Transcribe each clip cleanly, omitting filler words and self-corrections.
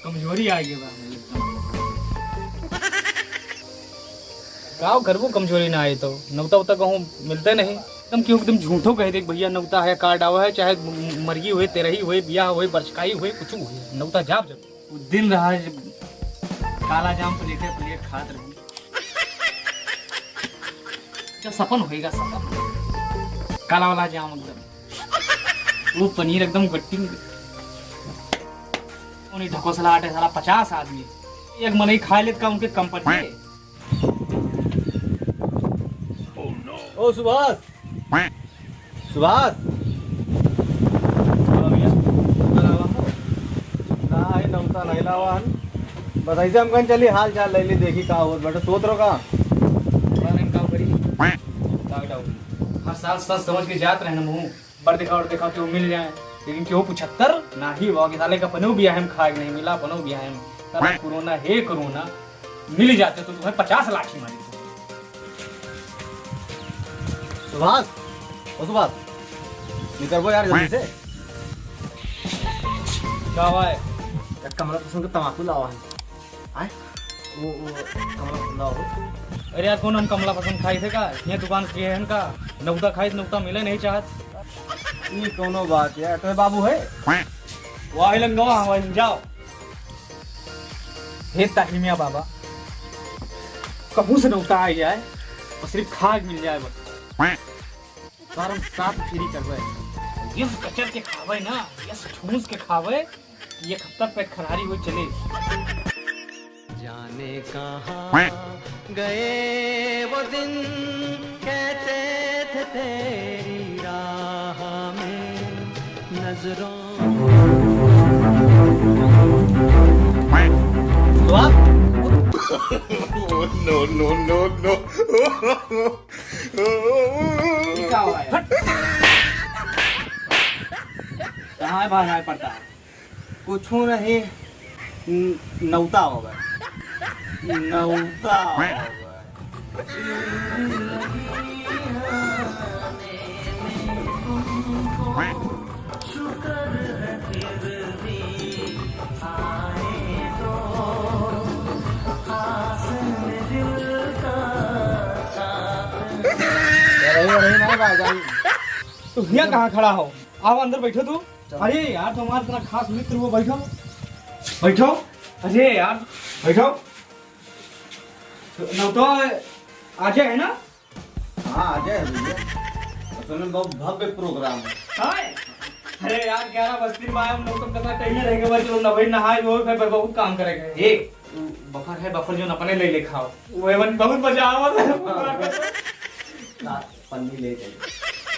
कमजोरी आ गई बा गाँव घर को कमजोरी ना आए तो नौता उता कहूँ मिलते नहीं एकदम क्यों एकदम झूठो कह दे भैया नौता है कार्ड आवा है चाहे मरगी हुए तेरही हुए बियाह हुए बरचकाई हुए कुछ हुए नौता जाप जब दिन रहा जब काला जाम प्लेटे प्लेट खात रही क्या सपन होएगा सपन काला वाला जाम एकदम वो पनीर एकदम गट्टी उन्हीं ढकोसला आटे साला 50 आदमी एक मनई खा लेत का उनके कम पड़े। ओ सुभाष सुभाष नौता नहीं लावा बस ऐसे हम कहीं चली हाल चाल ले ली देखी कहा हो बेटा सोच रहो कहाँ हर साल सच समझ के जात रहे मुँह बड़ देखा कि वो मिल जाए लेकिन क्यों 75 ना ही वो साले का पनो भी हम खाए नहीं मिला पनो भी हम कोरोना हे कोरोना मिल जाते तो तुम्हें 50 लाख ही मारी। सुभाष ओ सुभाष निकल वो यार जल्दी से क्या हुआ है एक कमला पसंद का तमाकू लावा है आए वो कमला लाओ। अरे यार कौन हम कमला पसंद खाई थे का ये दुकान के है का नौता खाई नौता मिले नहीं चाहत ये कोनो बात है तो बाबू है वाह लंगवा हम जाओ हे ताहिमिया बाबा कहूँ से नौता आ जाए और सिर्फ खाग मिल जाए बस कारण साथ फ्री करवे ये कचर के खावे ना ये ठूस के खावे ये कब तक पे खरारी हुई चले जाने कहाँ गए वो दिन कहते थे तेरी राह में नजरों no. कहाँ भागना पड़ता है कुछ नहीं नौता होगा नौता तो यहाँ कहाँ खड़ा हो आओ अंदर बैठो तू। अरे यार तुम्हारा इतना खास मित्र वो बैठो बैठो अरे यार बैठो नौतो आजे है ना। हाँ आजे है भैया असल में बहुत भव्य प्रोग्राम है। अरे यार 11 बस्ती में आए हम लोग तो करना चाहिए रहेंगे बस जो नवे नहाए वो फिर बहुत काम करेंगे। ए बफर है बफर जो अपने ले खाओ वो बहुत मजा आवत पन्नी ले गई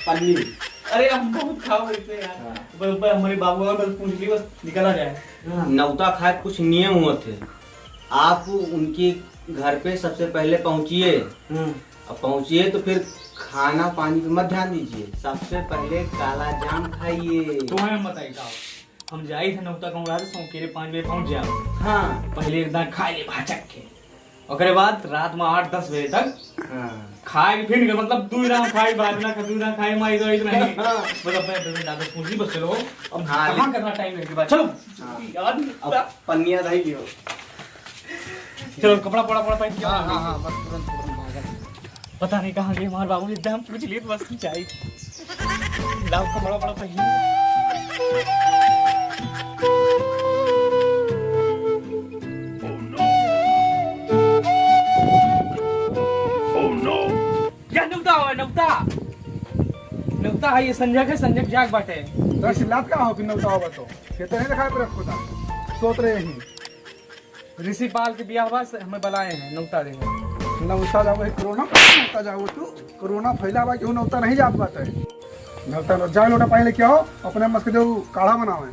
पन्नी। अरे हम बहुत खाओ इससे यार हमारे बाबू बस पूछ ली बस निकला जाए। नौता खाए कुछ नियम हुए थे आप उनके घर पे सबसे पहले पहुंचिए अब पहुंचिए तो फिर खाना पानी पे मत ध्यान दीजिए सबसे पहले काला जाम खाइए। तुम्हें बताइए का हम जाए थे नौता कहूँ रात सौ केरे 5 बजे पहुंच जाओ। हाँ पहले एकदम खा ले भाचक के ओकरे बाद रात में 8-10 बजे तक खाए फिर निकल मतलब 2 राम खाई बाद ना 2 राम खाई माई तो इतना नहीं मतलब मैं दादा पूछ ली बस चलो अब कहां करना टाइम है के बाद चलो यार अब पन्निया दही लियो चलो कपड़ा पड़ा पहन के। हां बस तुरंत पता नहीं कहां गए हमारे बाबू एकदम पूछ लिए बस चाहिए लाओ कपड़ा पड़ा पहन। नौता है ये संजय है संजय जाग बाटे दस लाख का हो कि नौता होगा तो खेते नहीं दिखाई पर खुदा सोच रहे हैं ऋषि पाल के बियाह बाद हमें बुलाए हैं नौता देंगे नौता जाओ कोरोना नौता जाओ तू कोरोना फैला हुआ क्यों नौता नहीं जात बात है नौता जाए लोटा पहले क्या हो अपने मस्क जो काढ़ा बनावे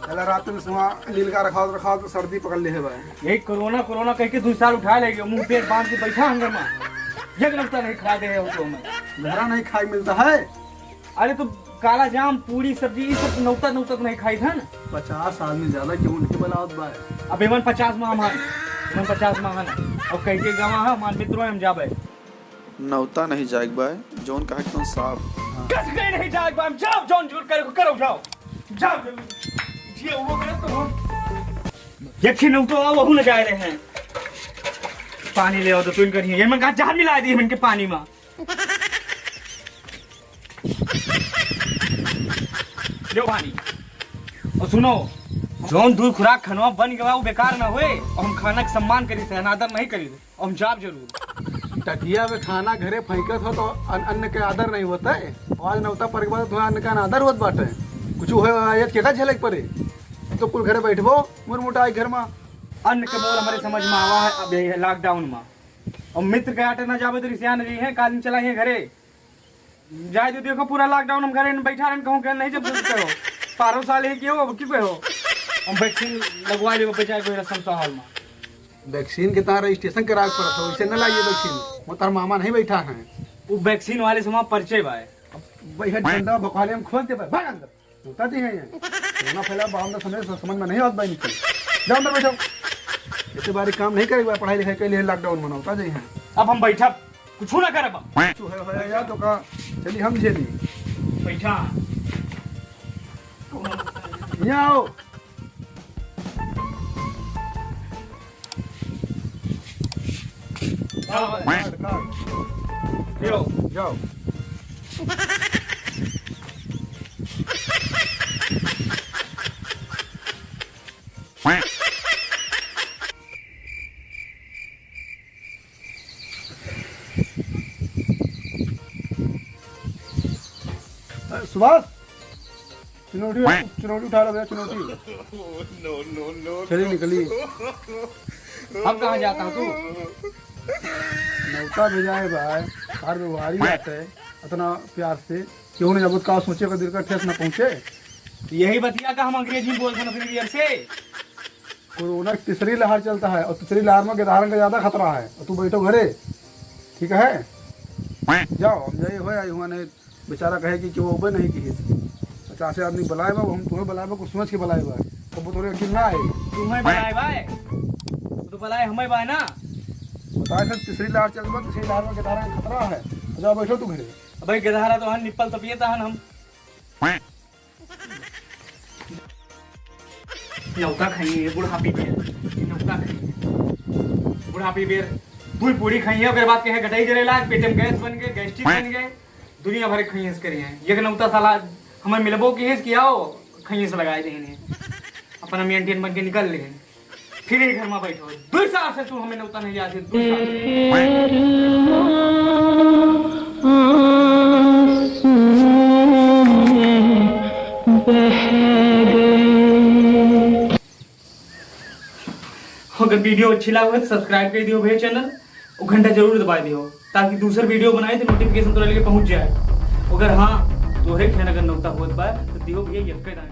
पहले रात में सुहा लील का रखा तो सर्दी पकड़ ले है भाई यही कोरोना कोरोना कह के 2 साल उठा लेंगे मुंह पेट बांध के बैठा हंगर में ये नौता नहीं खा दे है उसको हमें घरा नहीं खाई मिलता है। अरे तो काला जाम पूरी सब्जी ये सब नौता नौता तो नहीं खाई था ना 50 आदमी ज्यादा क्यों उनके बनावत भाई अब एमन 50 में हम 50 में और कह के गवा है हमारे मित्रों हम जाबे नौता नहीं जाग बाय जोन कहा कि साफ कस गए नहीं जाग बाय जाओ जोन जोर करो जाओ जाओ ये वो करे तो यक्षी नौ तो आओ वहू न जा रहे हैं पानी ले आओ तो तुम करिए ये मैं कहा जहां मिला दी इनके पानी में लो पानी और सुनो जौन दूध खुराक खनवा बन गवा वो बेकार ना होए और हम खाना का सम्मान करी से अनादर नहीं करी और हम जाब जरूर टटिया में खाना घरे फेंकत हो तो अन्न के आदर नहीं होता है। आज नौता पर के बाद अन्न का अनादर होत बाटे कुछ हो केटा झलक पड़े तो कुल घरे बैठबो मुरमुटाई घर में अन्न के मोल हमारे समझ में आवा है अब ये लॉकडाउन में और मित्र के आटे ना जावे तो रिश्तेदार नहीं है काल चला है घरे जाए तो देखो पूरा लॉकडाउन हम घरे बैठा रहन कहूं के नहीं जब कहो 12 साल है क्यों अब की हो हम वैक्सीन लगवा ले बचाए कोई रसम सहाल में वैक्सीन के तहत रजिस्ट्रेशन करा पड़ा था वैसे न लाइए वैक्सीन वो तार मामा नहीं बैठा है वो वैक्सीन वाले से वहां परिचय बा भाई है डंडा बकवाले हम खोल दे भाग अंदर होता जी है कोरोना फैला बाहर में समझ में नहीं आत भाई निकल जाओ अंदर बैठो ऐसे बारी काम नहीं करेगा पढ़ाई लिखाई के लिए लॉकडाउन मनाता जी है अब हम बैठा कुछ ना करब कुछ है या तो का चलिए हम झेली बैठा यहाँ आओ लो जाओ सुभाष चुनौती उठा लो भैया चुनौती चलिए निकलिए अब कहाँ जाता हूँ तू नौता भेजा है भाई हर व्यवहार ही आता है इतना प्यार से क्यों नहीं जब का सोचे का दिल का ठेस न पहुंचे यही बतिया का हम अंग्रेजी में बोलते हैं फिर ईयर से कोरोना की तीसरी लहर चलता है और तीसरी लहर में गिरधारण का ज्यादा खतरा है और तू बैठो घरे ठीक है जाओ हम जाइए हो आई हुआ नहीं बेचारा कहे कि वो उबे नहीं की 50 आदमी बुलाए बा हम तुम्हें बुलाए बा कुछ समझ के बुलाए बा तो वो थोड़े यकीन ना आए तुम्हें बनाए भाई तो बनाए हमें भाई ना बताए सर तीसरी लहर चल रहा तीसरी लहर में गिरधारण का खतरा है जाओ बैठो तू घरे भाई गधारा तो हन निप्पल तपिए हन हम नौका खाइए बुढ़ापी बेर नौका खाइए बुढ़ापी बेर दूध पूरी खाइए उसके बाद कहे गटाई जरेला पेट में गैस बन गए गैस्ट्रिक बन गए दुनिया भर के खइए करिए ये नौता साला हमें मिलबो की हेस किया हो खइए से लगाए देने अपना मेंटेन बन के निकल ले फिर एक घर में बैठो 2 साल से तू हमें नौता नहीं आती 2 साल अगर वीडियो अच्छी लगा तो सब्सक्राइब कर दियो भैया चैनल और घंटा जरूर दबा दियो ताकि दूसरा वीडियो बनाए तो नोटिफिकेशन तोरा लेके पहुंच जाए अगर हाँ तोहरे खेन अगर नौता होत बा तो दियो भैया यक्के दान